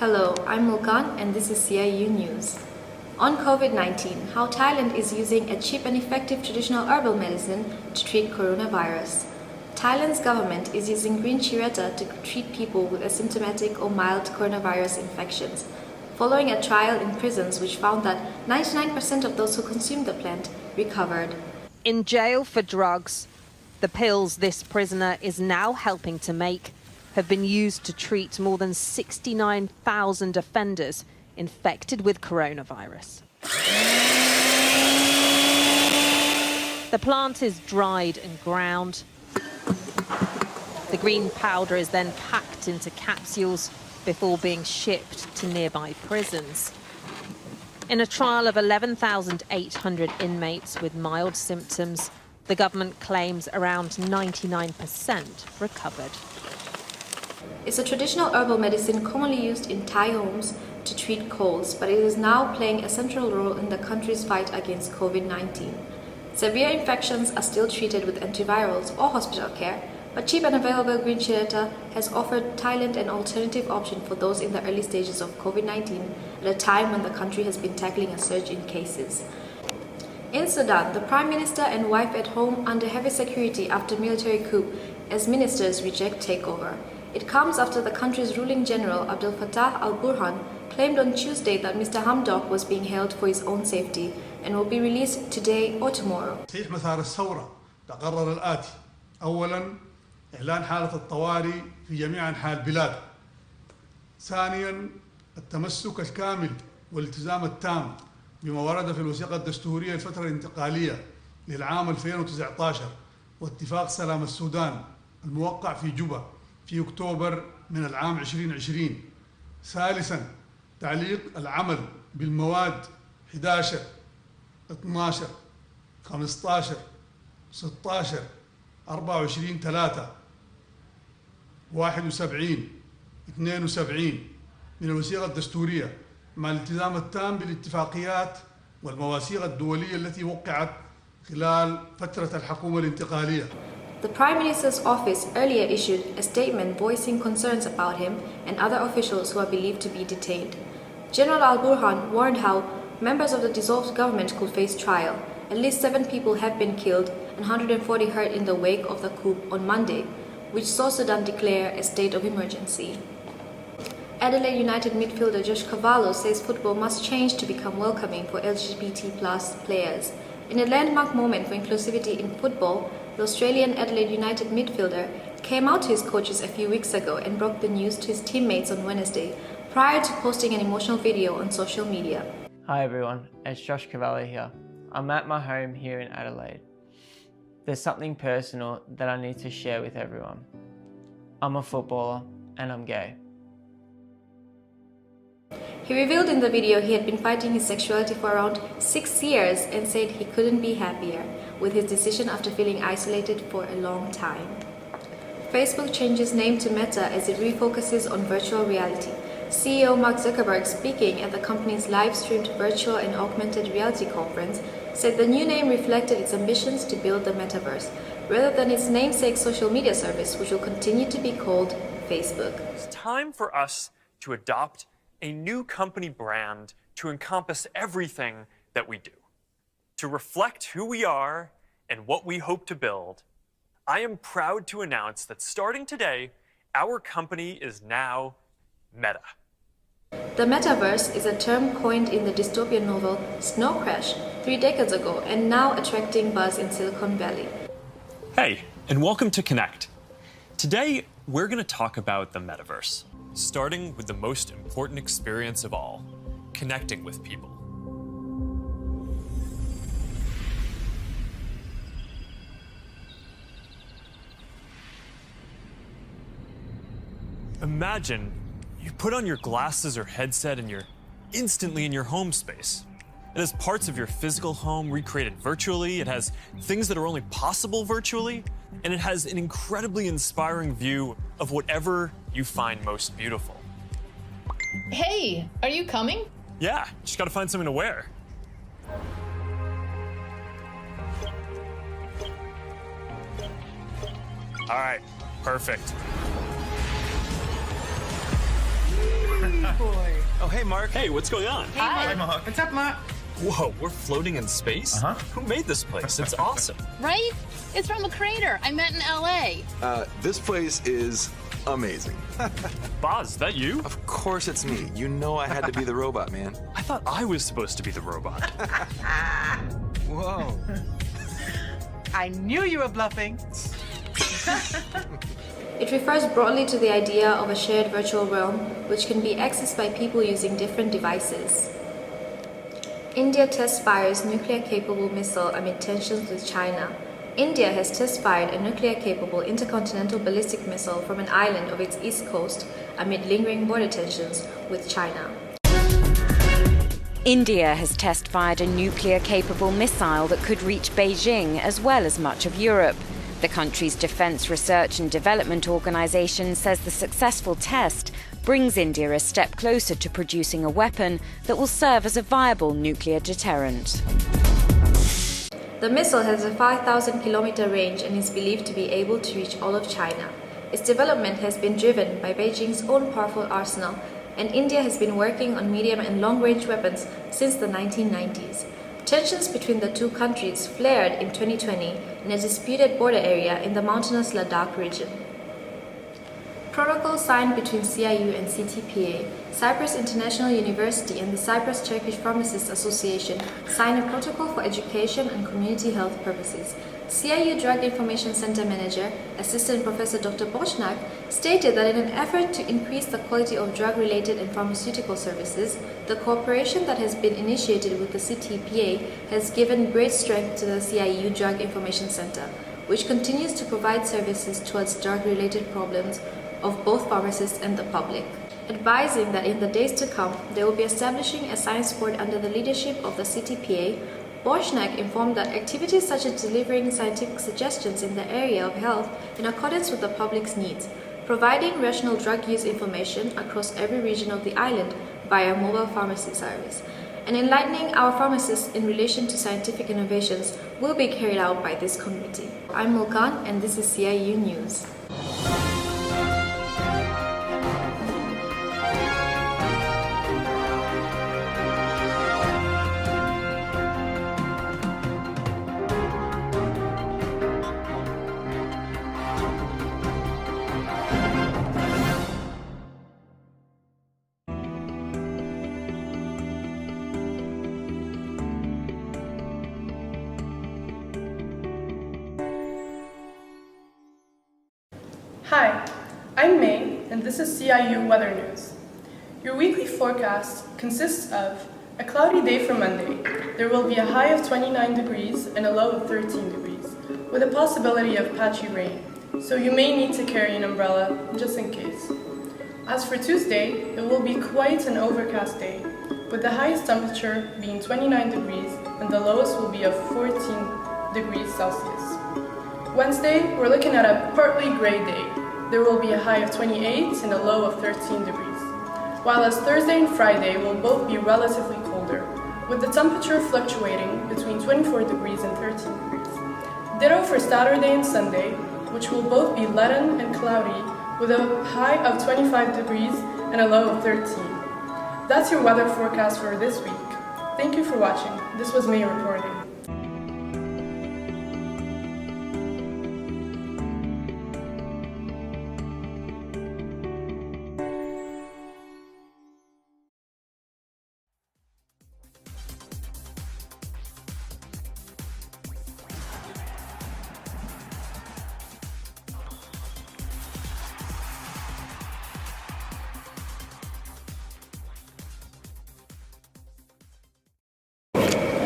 Hello, I'm Mulkan and this is CIU News. On COVID-19, how Thailand is using a cheap and effective traditional herbal medicine to treat coronavirus. Thailand's government is using green chiretta to treat people with asymptomatic or mild coronavirus infections, following a trial in prisons which found that 99% of those who consumed the plant recovered. In jail for drugs, the pills this prisoner is now helping to make have been used to treat more than 69,000 offenders infected with coronavirus. The plant is dried and ground. The green powder is then packed into capsules before being shipped to nearby prisons. In a trial of 11,800 inmates with mild symptoms, the government claims around 99% recovered. It's a traditional herbal medicine commonly used in Thai homes to treat colds, but it is now playing a central role in the country's fight against COVID-19. Severe infections are still treated with antivirals or hospital care, but cheap and available green chiretta has offered Thailand an alternative option for those in the early stages of COVID-19 at a time when the country has been tackling a surge in cases. In Sudan, the Prime Minister and wife at home under heavy security after military coup as ministers reject takeover. It comes after the country's ruling general Abdel Fattah al-Burhan claimed on Tuesday that Mr. Hamdok was being held for his own safety and will be released today or tomorrow. صحيح مسار الثورة تقرر الآتي: أولاً إعلان حالة الطوارئ في جميع أنحاء البلاد. ثانياً التمسك الكامل والالتزام التام بما ورد في الوثيقة الدستورية الفترة الانتقالية للعام 2019 واتفاق سلام السودان الموقع في جوبا في أكتوبر من العام 2020. ثالثاً تعليق العمل بالمواد 11 12 15 16 24 3 71 72 من الوثيقة الدستورية مع الالتزام التام بالاتفاقيات والمواثيق الدولية التي وقعت خلال فترة الحكومة الانتقالية. The Prime Minister's office earlier issued a statement voicing concerns about him and other officials who are believed to be detained. General al-Burhan warned how members of the dissolved government could face trial. At least 7 people have been killed and 140 hurt in the wake of the coup on Monday, which saw Sudan declare a state of emergency. Adelaide United midfielder Josh Cavallo says football must change to become welcoming for LGBT+ players. In a landmark moment for inclusivity in football, the Australian Adelaide United midfielder came out to his coaches a few weeks ago and broke the news to his teammates on Wednesday, prior to posting an emotional video on social media. Hi everyone, it's Josh Cavallo here. I'm at my home here in Adelaide. There's something personal that I need to share with everyone. I'm a footballer and I'm gay. He revealed in the video he had been fighting his sexuality for around 6 years and said he couldn't be happier with his decision after feeling isolated for a long time. Facebook changes name to Meta as it refocuses on virtual reality. CEO Mark Zuckerberg, speaking at the company's live-streamed virtual and augmented reality conference, said the new name reflected its ambitions to build the metaverse, rather than its namesake social media service, which will continue to be called Facebook. It's time for us to adopt a new company brand to encompass everything that we do. To reflect who we are and what we hope to build, I am proud to announce that starting today, our company is now Meta. The metaverse is a term coined in the dystopian novel Snow Crash 3 decades ago and now attracting buzz in Silicon Valley. Hey, and welcome to Connect. Today, we're going to talk about the metaverse, starting with the most important experience of all, connecting with people. Imagine you put on your glasses or headset and you're instantly in your home space. It has parts of your physical home recreated virtually, it has things that are only possible virtually, and it has an incredibly inspiring view of whatever you find most beautiful. Hey, are you coming? Yeah, just gotta find something to wear. All right, perfect. boy. Oh, hey, Mark. Hey, what's going on? Hi, Mark. What's up, Mark? Whoa, we're floating in space? Uh-huh. Who made this place? It's awesome. Right? It's from a crater I met in LA. This place is amazing. Boz, is that you? Of course it's me. You know I had to be the robot, man. I thought I was supposed to be the robot. Whoa. I knew you were bluffing. It refers broadly to the idea of a shared virtual realm which can be accessed by people using different devices. India test fires nuclear-capable missile amid tensions with China. India has test-fired a nuclear-capable intercontinental ballistic missile from an island of its east coast amid lingering border tensions with China. India has test-fired a nuclear-capable missile that could reach Beijing as well as much of Europe. The country's Defence Research and Development Organisation says the successful test brings India a step closer to producing a weapon that will serve as a viable nuclear deterrent. The missile has a 5,000-kilometer range and is believed to be able to reach all of China. Its development has been driven by Beijing's own powerful arsenal, and India has been working on medium and long-range weapons since the 1990s. Tensions between the two countries flared in 2020 in a disputed border area in the mountainous Ladakh region. Protocol signed between CIU and CTPA, Cyprus International University and the Cyprus Turkish Pharmacists Association signed a protocol for education and community health purposes. CIU Drug Information Center Manager, Assistant Professor Dr. Bochnak, stated that in an effort to increase the quality of drug-related and pharmaceutical services, the cooperation that has been initiated with the CTPA has given great strength to the CIU Drug Information Center, which continues to provide services towards drug-related problems of both pharmacists and the public. Advising that in the days to come, they will be establishing a science board under the leadership of the CTPA, Bochnak informed that activities such as delivering scientific suggestions in the area of health in accordance with the public's needs, providing rational drug use information across every region of the island via mobile pharmacy service, and enlightening our pharmacists in relation to scientific innovations will be carried out by this committee. I'm Mulkan and this is CIU News. Hi, I'm May, and this is CIU Weather News. Your weekly forecast consists of a cloudy day for Monday. There will be a high of 29 degrees and a low of 13 degrees, with a possibility of patchy rain, so you may need to carry an umbrella just in case. As for Tuesday, it will be quite an overcast day, with the highest temperature being 29 degrees and the lowest will be of 14 degrees Celsius. Wednesday, we're looking at a partly gray day. There will be a high of 28 and a low of 13 degrees. While as Thursday and Friday will both be relatively colder, with the temperature fluctuating between 24 degrees and 13 degrees. Ditto for Saturday and Sunday, which will both be leaden and cloudy, with a high of 25 degrees and a low of 13. That's your weather forecast for this week. Thank you for watching. This was May reporting.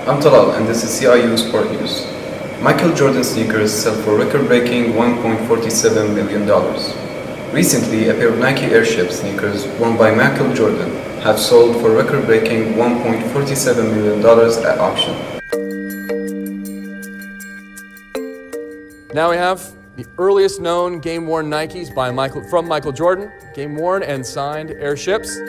I'm Talal and this is CIU Sport News. Michael Jordan sneakers sell for record-breaking $1.47 million. Recently, a pair of Nike Airship sneakers worn by Michael Jordan have sold for record-breaking $1.47 million at auction. Now we have the earliest known game-worn Nikes from Michael Jordan, game-worn and signed Airships.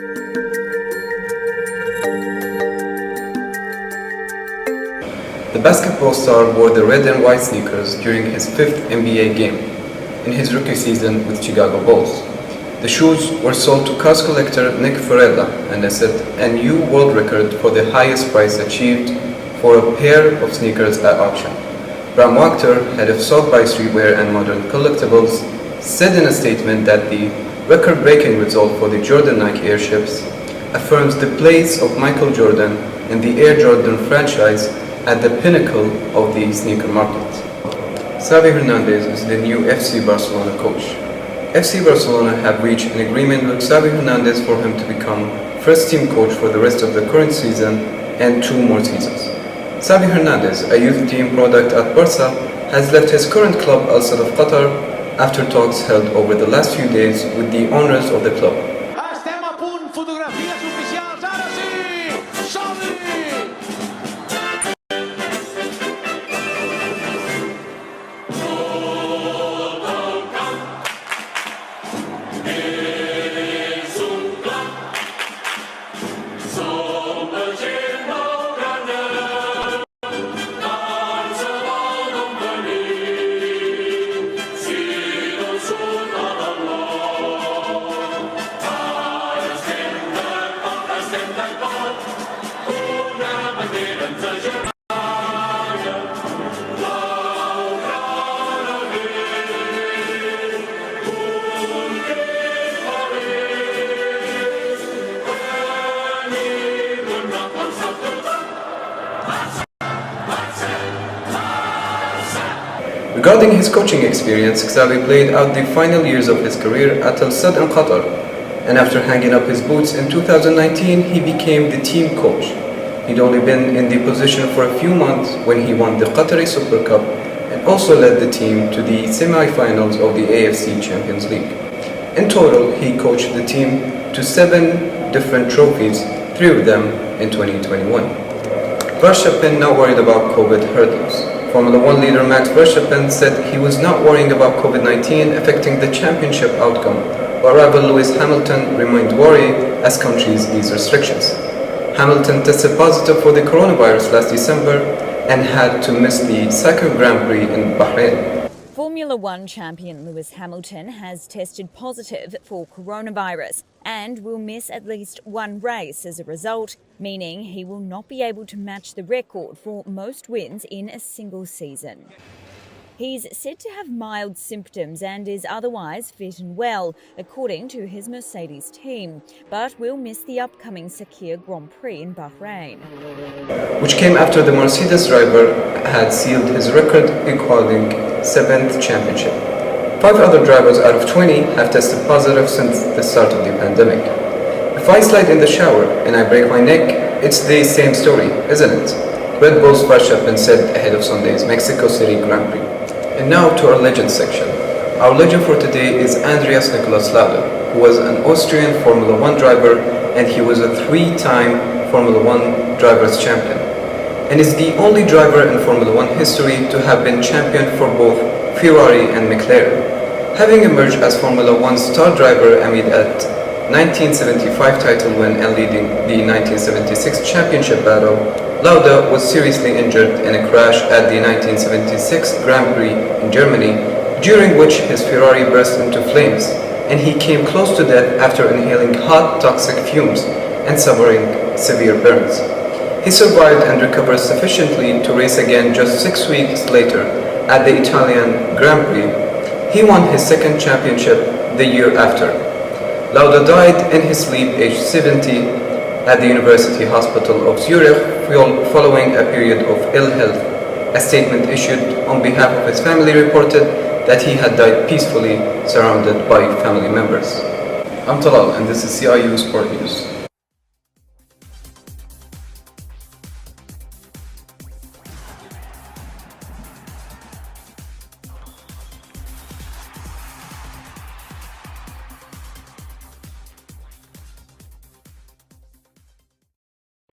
The basketball star wore the red and white sneakers during his 5th NBA game in his rookie season with Chicago Bulls. The shoes were sold to cars collector Nick Ferrella and set a new world record for the highest price achieved for a pair of sneakers at auction. Bram Wachter, head of South by Streetwear and Modern Collectibles, said in a statement that the record-breaking result for the Jordan Nike airships affirms the place of Michael Jordan in the Air Jordan franchise at the pinnacle of the sneaker market. Xavi Hernandez is the new FC Barcelona coach. FC Barcelona have reached an agreement with Xavi Hernandez for him to become first-team coach for the rest of the current season and 2 more seasons. Xavi Hernandez, a youth team product at Barca, has left his current club Al Sadd of Qatar after talks held over the last few days with the owners of the club. Regarding his coaching experience, Xavi played out the final years of his career at Al Sadd in Qatar, and after hanging up his boots in 2019, he became the team coach. He'd only been in the position for a few months when he won the Qatari Super Cup and also led the team to the semi-finals of the AFC Champions League. In total, he coached the team to 7 different trophies, 3 of them in 2021. Verstappen not worried about COVID hurdles. Formula 1 leader Max Verstappen said he was not worrying about COVID-19 affecting the championship outcome, while rival Lewis Hamilton remained worried as countries ease restrictions. Hamilton tested positive for the coronavirus last December and had to miss the second Grand Prix in Bahrain. Formula 1 champion Lewis Hamilton has tested positive for coronavirus and will miss at least 1 race as a result, meaning he will not be able to match the record for most wins in a single season. He's said to have mild symptoms and is otherwise fit and well, according to his Mercedes team, but will miss the upcoming Sakir Grand Prix in Bahrain. Which came after the Mercedes driver had sealed his record-equaling 7th championship. 5 other drivers out of 20 have tested positive since the start of the pandemic. If I slide in the shower and I break my neck, it's the same story, isn't it? Red Bull's Verstappen said ahead of Sunday's Mexico City Grand Prix. And now to our legend section. Our legend for today is Andreas Nicolas Lauda, who was an Austrian Formula 1 driver and he was a 3-time Formula 1 drivers champion, and is the only driver in Formula 1 history to have been champion for both Ferrari and McLaren. Having emerged as Formula 1 star driver amid a 1975 title win and leading the 1976 championship battle, Lauda was seriously injured in a crash at the 1976 Grand Prix in Germany, during which his Ferrari burst into flames, and he came close to death after inhaling hot, toxic fumes and suffering severe burns. He survived and recovered sufficiently to race again just 6 weeks later at the Italian Grand Prix. He won his 2nd championship the year after. Lauda died in his sleep aged 70 at the University Hospital of Zurich following a period of ill health. A statement issued on behalf of his family reported that he had died peacefully, surrounded by family members. I'm Talal and this is CIU Sport News.